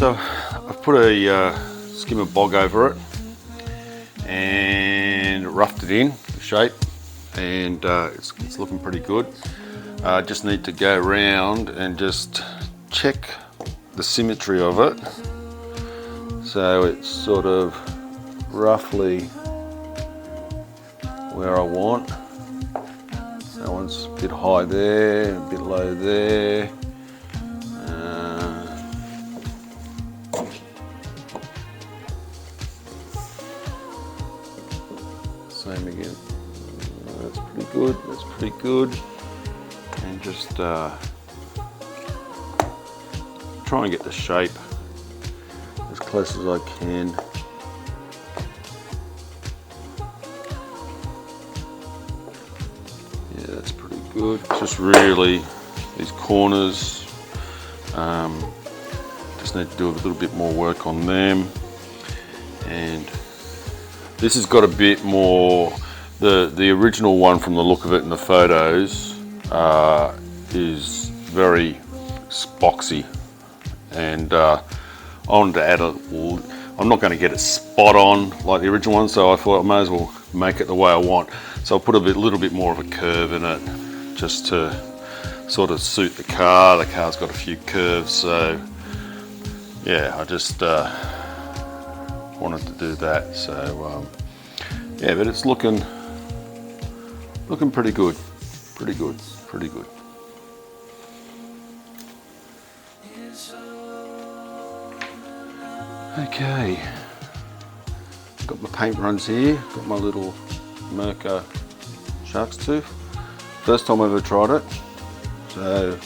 So I've put a skimmer bog over it and roughed it in shape, and it's looking pretty good. I just need to go around and just check the symmetry of it, so it's sort of roughly where I want. That one's a bit high there, a bit low there. Same again. That's pretty good. That's pretty good. And just try and get the shape as close as I can. Yeah, that's pretty good. Just really these corners. Just need to do a little bit more work on them. And this has got a bit more, the original one from the look of it in the photos is very boxy, and I wanted to add I'm not going to get it spot on like the original one, so I thought I may as well make it the way I want. So I'll put a little bit more of a curve in it, just to sort of suit the car. The car's got a few curves, so yeah, I just wanted to do that. So yeah, but it's looking pretty good, pretty good. Okay, got my paint runs here, got my little Merca shark's tooth. First time I've ever tried it, so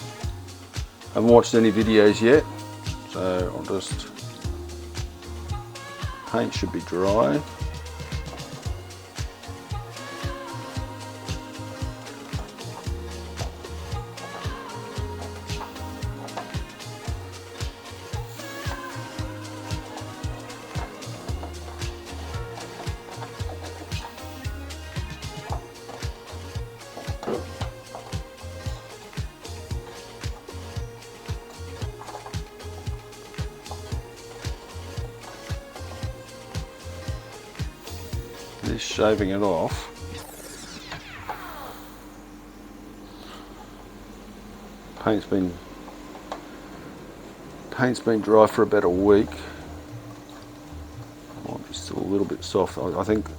haven't watched any videos yet, so I'll just, paint should be dry. Just shaving it off. Paint's been dry for about a week. Might be still a little bit soft. I think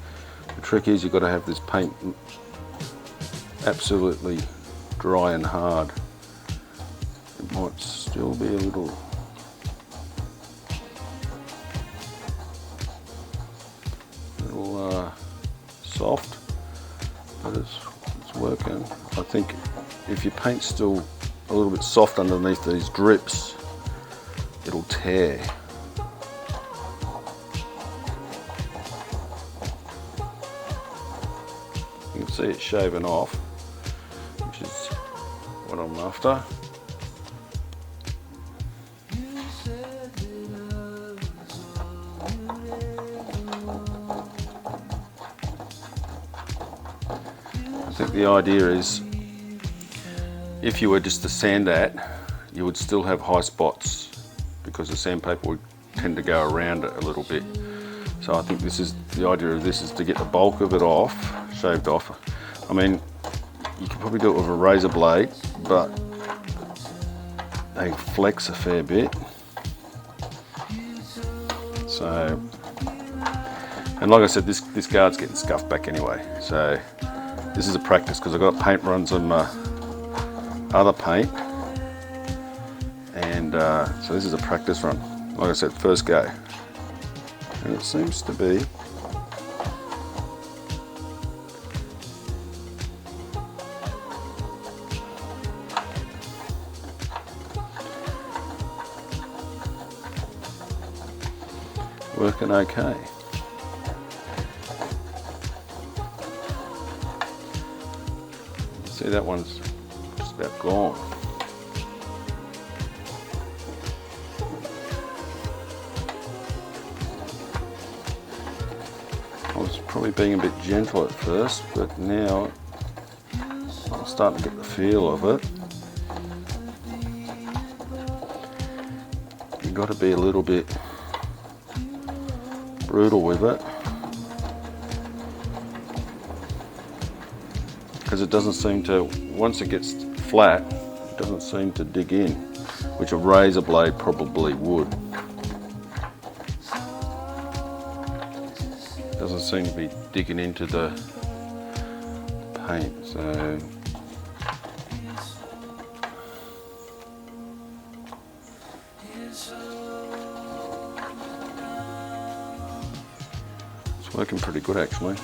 the trick is you've got to have this paint absolutely dry and hard. It might still be a little soft, but it's working. I think if your paint's still a little bit soft underneath these drips, it'll tear. You can see it shaving off, which is what I'm after. I think the idea is, if you were just to sand that, you would still have high spots because the sandpaper would tend to go around it a little bit. So I think this is the idea of this, is to get the bulk of it off, shaved off. I mean, you could probably do it with a razor blade, but they flex a fair bit. So, and like I said, this guard's getting scuffed back anyway. So this is a practice, because I've got paint runs on my other paint, and so this is a practice run. Like I said, first go, and it seems to be working okay. See, that one's just about gone. I was probably being a bit gentle at first, but now I'm starting to get the feel of it. got to be a little bit brutal with it, because it doesn't seem to, once it gets flat, it doesn't seem to dig in, which a razor blade probably would. It doesn't seem to be digging into the paint, so it's working pretty good actually.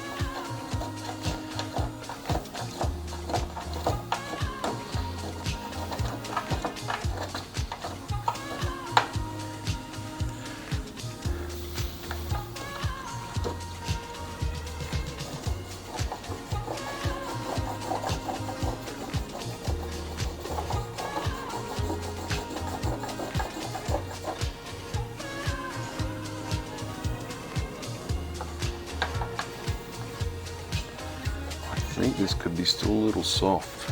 I think this could be still a little soft.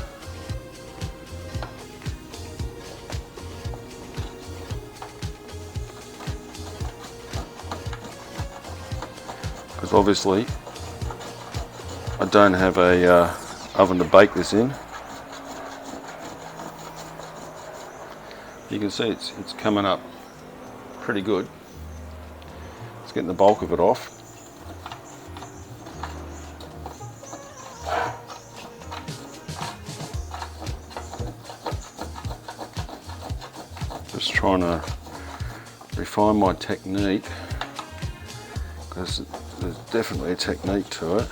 Because obviously I don't have a oven to bake this in. You can see it's coming up pretty good. It's getting the bulk of it off. Just trying to refine my technique, because there's definitely a technique to it.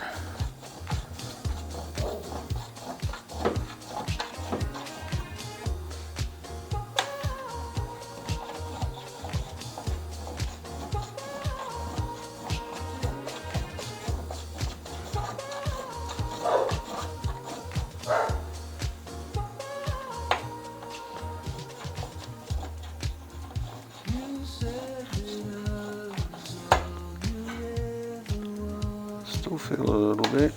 Still feel a little bit.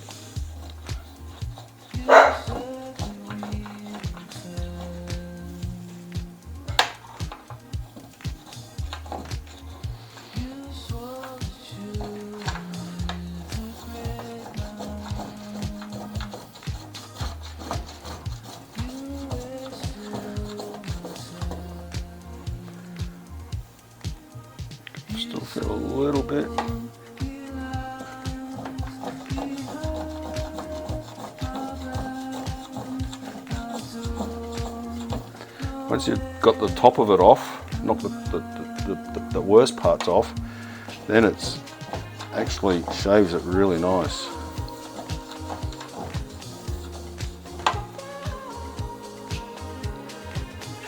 Still feel a little bit. Once you've got the top of it off, knock the worst parts off, then it's actually shaves it really nice.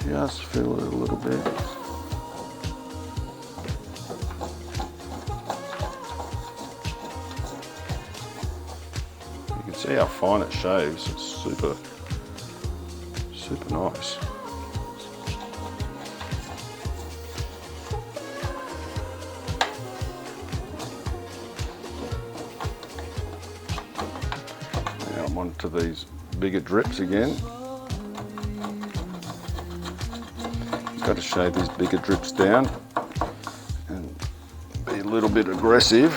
Just feel it a little bit. You can see how fine it shaves. It's super nice. Now I'm onto these bigger drips again. Got to shave these bigger drips down and be a little bit aggressive.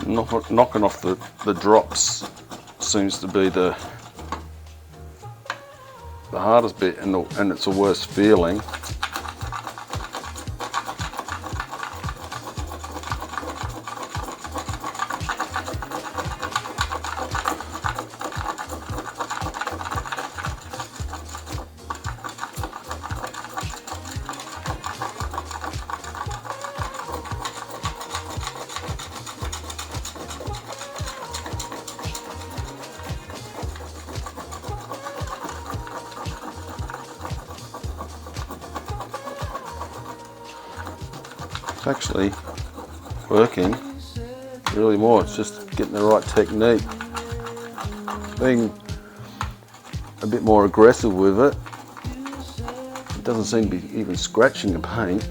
knocking off the drops seems to be the hardest bit, and it's the worst feeling. It's actually working really more. It's just getting the right technique. Being a bit more aggressive with it. It doesn't seem to be even scratching the paint.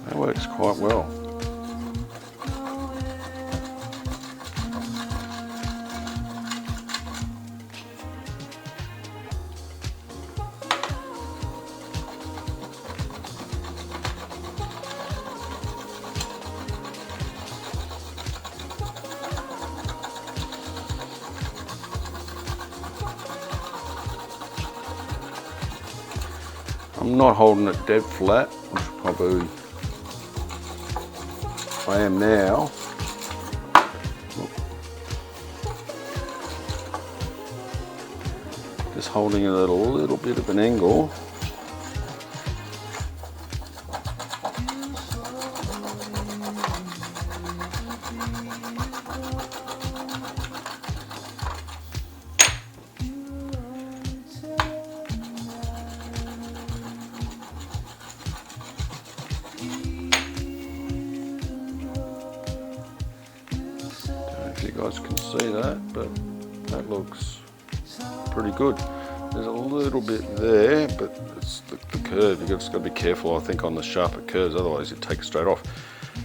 That works quite well. I'm not holding it dead flat, which probably I am now. Just holding it at a little bit of an angle. You guys can see that, but that looks pretty good. There's a little bit there, but it's the curve. You've just got to be careful, I think, on the sharper curves, otherwise you take it straight off.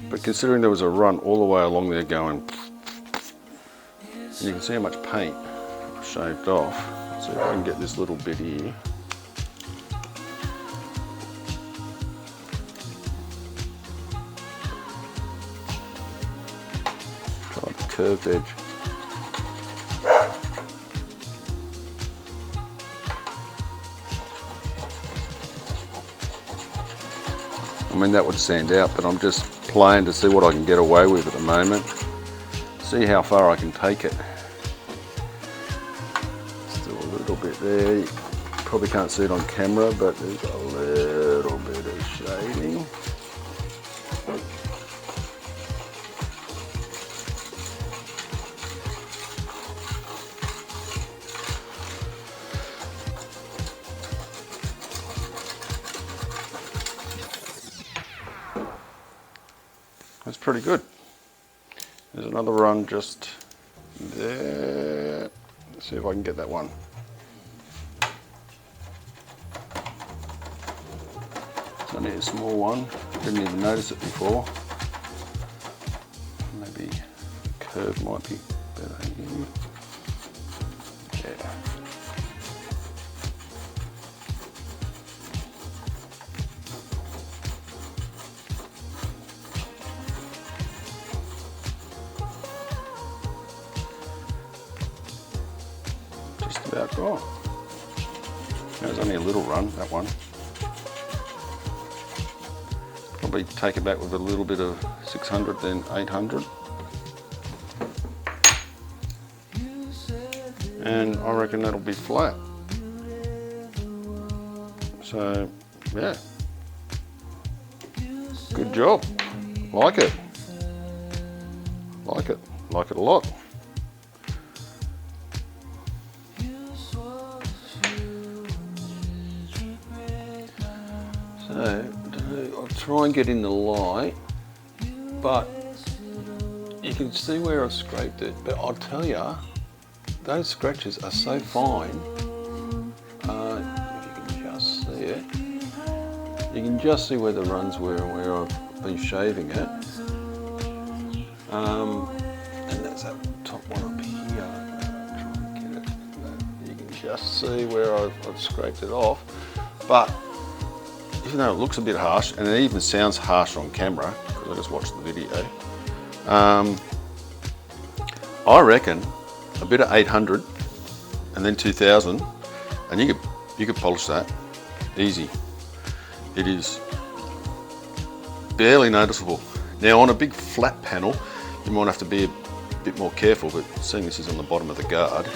But considering there was a run all the way along there going, and you can see how much paint I've shaved off. Let's see if I can get this little bit here. Try the curved edge. I mean, that would stand out, but I'm just playing to see what I can get away with at the moment. See how far I can take it. Still a little bit there. You probably can't see it on camera, but there's a little bit of shading. That's pretty good. There's another run just there. Let's see if I can get that one. It's only a small one. Didn't even notice it before. Maybe the curve might be better here. Yeah. Just about gone. That was only a little run, that one. Probably take it back with a little bit of 600, then 800. And I reckon that'll be flat. So, yeah. Good job. Like it. Like it. Like it a lot. So, I'll try and get in the light, but you can see where I scraped it, but I'll tell you, those scratches are so fine. If you can just see it, you can just see where the runs were and where I've been shaving it. And that's that top one up here. Try and get it. You can just see where I've scraped it off. But even though it looks a bit harsh, and it even sounds harsh on camera, because I just watched the video, I reckon a bit of 800 and then 2000, and you could polish that easy. It is barely noticeable. Now on a big flat panel, you might have to be a bit more careful, but seeing this is on the bottom of the guard,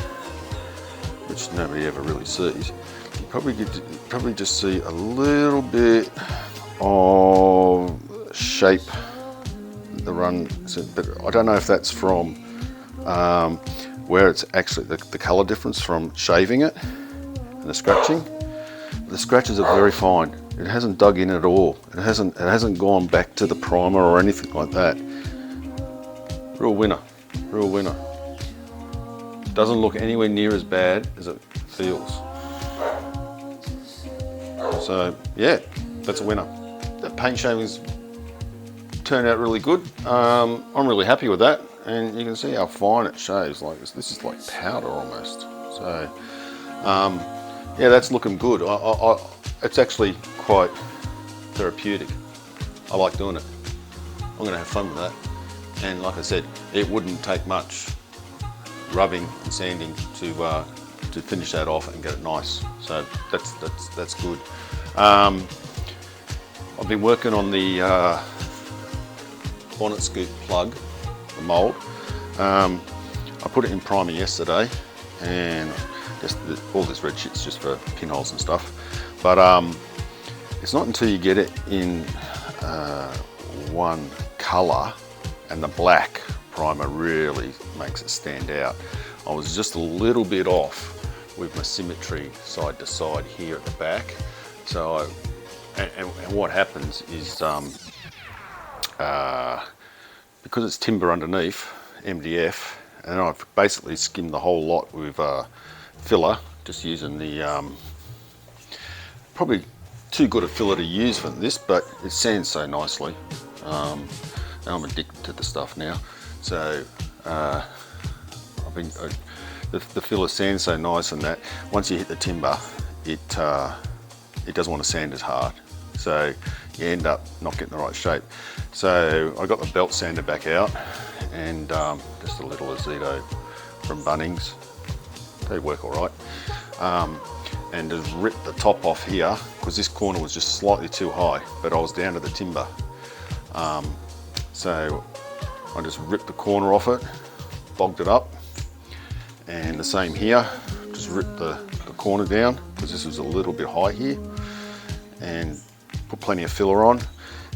which nobody ever really sees, you probably just see a little bit of shape the run, but I don't know if that's from where it's actually the color difference from shaving it and the scratching. The scratches are very fine. It hasn't dug in at all. It hasn't gone back to the primer or anything like that. Real winner, real winner. Doesn't look anywhere near as bad as it feels. So yeah, that's a winner. The paint shavings turned out really good. I'm really happy with that, and you can see how fine it shaves. Like this is like powder almost. So yeah, that's looking good. It's actually quite therapeutic. I like doing it. I'm going to have fun with that. And like I said, it wouldn't take much rubbing and sanding to finish that off and get it nice. So that's good. I've been working on the bonnet scoop plug, the mould. I put it in primer yesterday, and just all this red shit's just for pinholes and stuff. But it's not until you get it in one colour, and the black primer really makes it stand out. I was just a little bit off with my symmetry side to side here at the back. So and what happens is because it's timber underneath, MDF, and I've basically skimmed the whole lot with filler, just using the probably too good a filler to use for this, but it sands so nicely. And I'm addicted to the stuff now. So the filler sands so nice, and that once you hit the timber, it doesn't want to sand as hard. So you end up not getting the right shape. So I got the belt sander back out, and just a little Azito from Bunnings. They work all right. And just ripped the top off here, because this corner was just slightly too high, but I was down to the timber. So I just ripped the corner off it, bogged it up, and the same here, just ripped the corner down, because this was a little bit high here, and put plenty of filler on,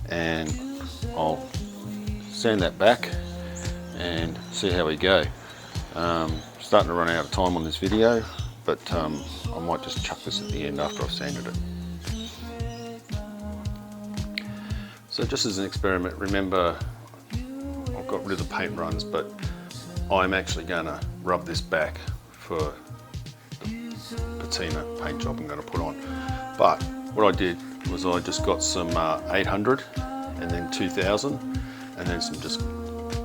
and I'll sand that back and see how we go. Starting to run out of time on this video, but I might just chuck this at the end after I've sanded it. So just as an experiment, remember I've got rid of the paint runs, but I'm actually going to rub this back for the patina paint job I'm going to put on. But what I did was I just got some 800 and then 2000, and then some just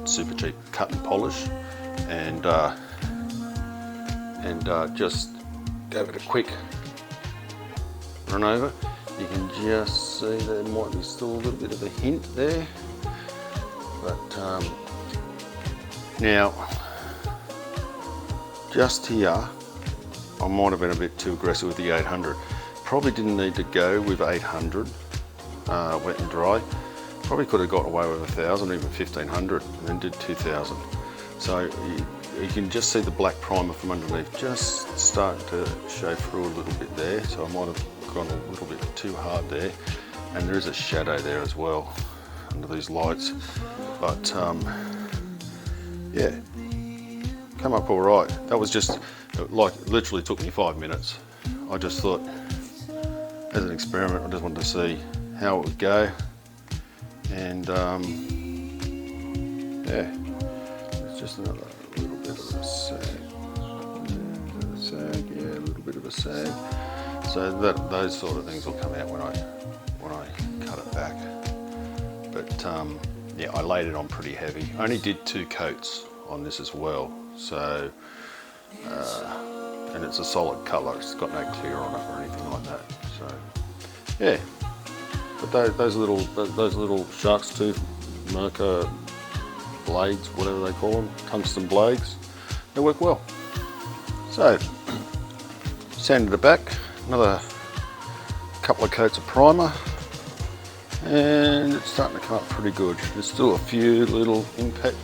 super cheap cut and polish, and just gave it a quick run over. You can just see there might be still a little bit of a hint there, but now just here I might have been a bit too aggressive with the 800. Probably didn't need to go with 800 wet and dry. Probably could have got away with 1000, even 1500, and then did 2000. So you can just see the black primer from underneath just starting to show through a little bit there. So I might have gone a little bit too hard there, and there is a shadow there as well under these lights. But yeah, come up all right. That was just like literally took me 5 minutes. I just thought, as an experiment, I just wanted to see how it would go, and yeah, it's just another little bit of a sag sag, yeah, a little bit of a sag. So those sort of things will come out when I cut it back. But yeah, I laid it on pretty heavy. I only did 2 coats on this as well. So, and it's a solid colour. It's got no clear on it or anything like that. So, yeah. But those little shark's tooth marker blades, whatever they call them, tungsten blades, they work well. So, sanded it back, another couple of coats of primer, and it's starting to come up pretty good. There's still a few little impact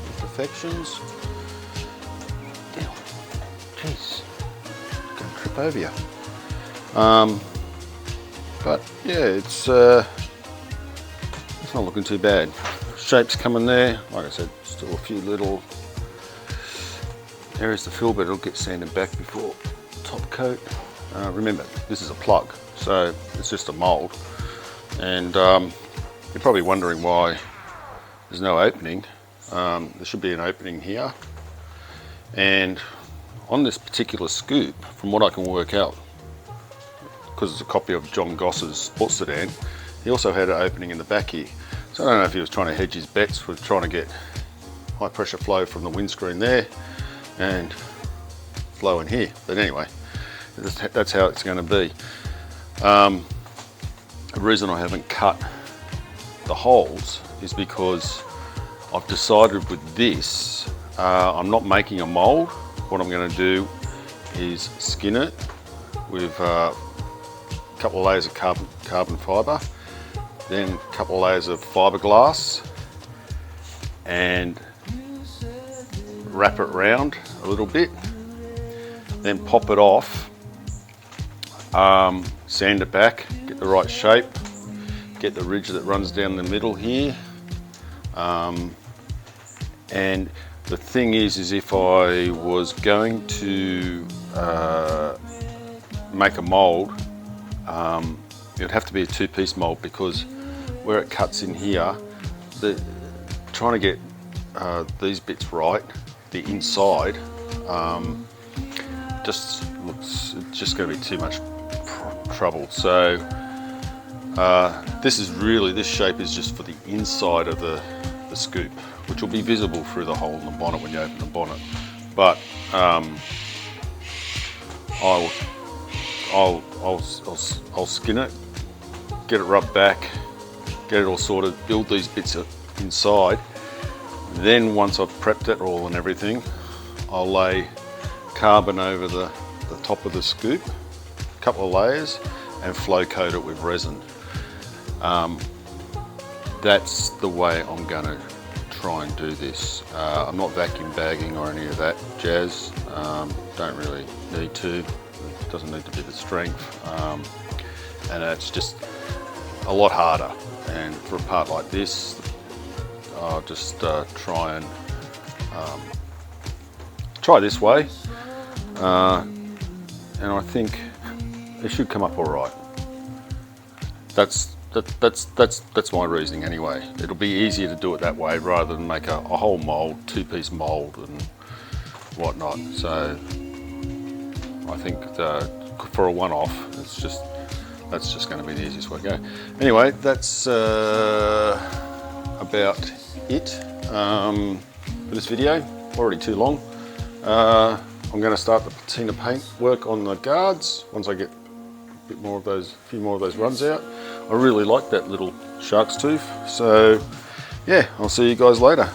imperfections. Jeez, gonna trip over you. But yeah, it's not looking too bad. Shape's coming there. Like I said, still a few little areas to fill, but it'll get sanded back before top coat. Remember, this is a plug, so it's just a mold. And you're probably wondering why there's no opening. There should be an opening here. And on this particular scoop, from what I can work out, because it's a copy of John Goss's sports sedan, he also had an opening in the back here. So I don't know if he was trying to hedge his bets with trying to get high pressure flow from the windscreen there and flow in here. But anyway, that's how it's going to be. The reason I haven't cut the holes is because I've decided with this, I'm not making a mold. What I'm going to do is skin it with a couple of layers of carbon fibre, then a couple of layers of fiberglass, and wrap it round a little bit, then pop it off, sand it back, get the right shape, get the ridge that runs down the middle here. And the thing is if I was going to make a mold, it'd have to be a 2-piece mold, because where it cuts in here, trying to get these bits right, the inside, it's just going to be too much trouble. So this shape is just for the inside of the scoop, which will be visible through the hole in the bonnet when you open the bonnet. But I'll skin it, get it rubbed back, get it all sorted, build these bits inside. Then once I've prepped it all and everything, I'll lay carbon over the top of the scoop, a couple of layers, and flow coat it with resin. That's the way I'm going to try and do this. I'm not vacuum bagging or any of that jazz. Don't really need to. It doesn't need to be the strength. And it's just a lot harder. And for a part like this, I'll just try this way. And I think it should come up all right. That's my reasoning anyway. It'll be easier to do it that way rather than make a whole mold, 2-piece mold and whatnot. So I think for a one-off, that's just going to be the easiest way to go. Anyway, that's about it for this video. Already too long. I'm going to start the patina paint work on the guards once I get a few more of those runs out. I really like that little shark's tooth. So yeah, I'll see you guys later.